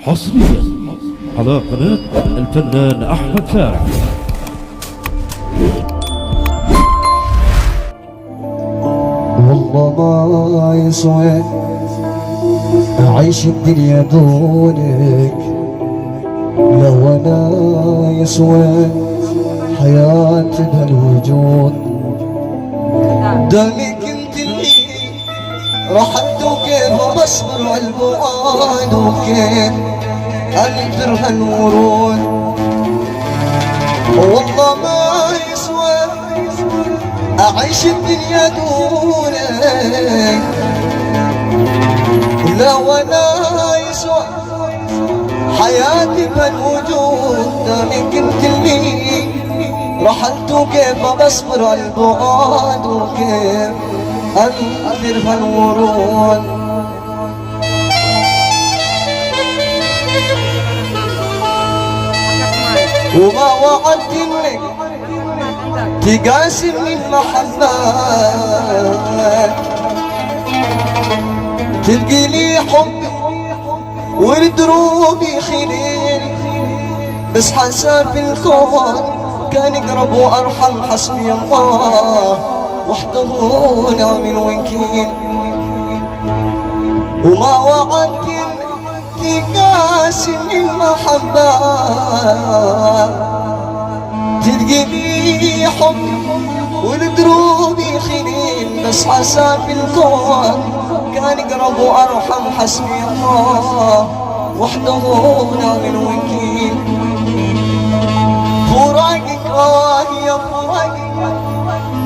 حصريا على قناة الفنان أحمد فارح. والله ما يسوى أعيش الدنيا دونك، لو أنا يسوى حياتي بهالوجود. دامك انت اللي رحت وكيف بصبر عالبعد، وكيف أنثر هالورود. والله ما يسوى أعيش الدنيا دونك، لا ولا يسوى حياتي بهالوجود. دامك انت اللي رحلت وكيف بصبر عالبعد، وكيف أنثر هالورود. وما وعدت انك تقاسم المحبة، تلقي لي حب والدروبي خليل، بس حساب الكون كان يقرب وارحم. حسبي الله وحده نعم الوكيل. وما وعدت تقاسم المحبة، تلقي لي حب والدروب خليل، بس حساب الكون كان يقرب وارحم. حسبي الله وحده نعم الوكيل. فراقك يا فراقك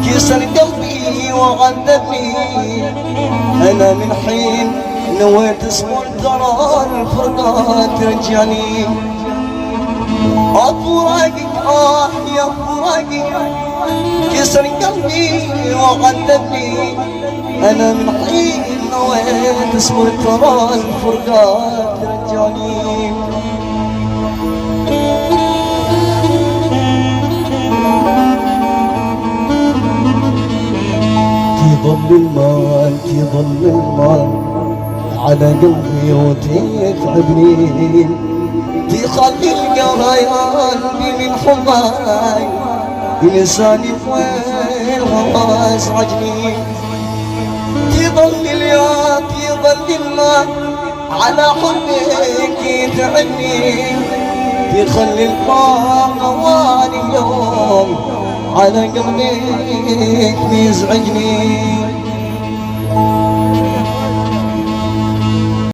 كسر قلبي وعذبني، انا من حين نويت اصبر ترى الفرقة ترجعني. فراقك يا فراقك كسر قلبي وعذبني، انا من حين نويت اصبر ترى الفرقة ترجعني. تظل المال تظل المال على قلبي وتتعبني، تخلي القريان من حباي لساني وين ازعجني. تظل اليوم تظل المال على حبك يتعبني، تخلي القريان اليوم على قلبك يزعجني.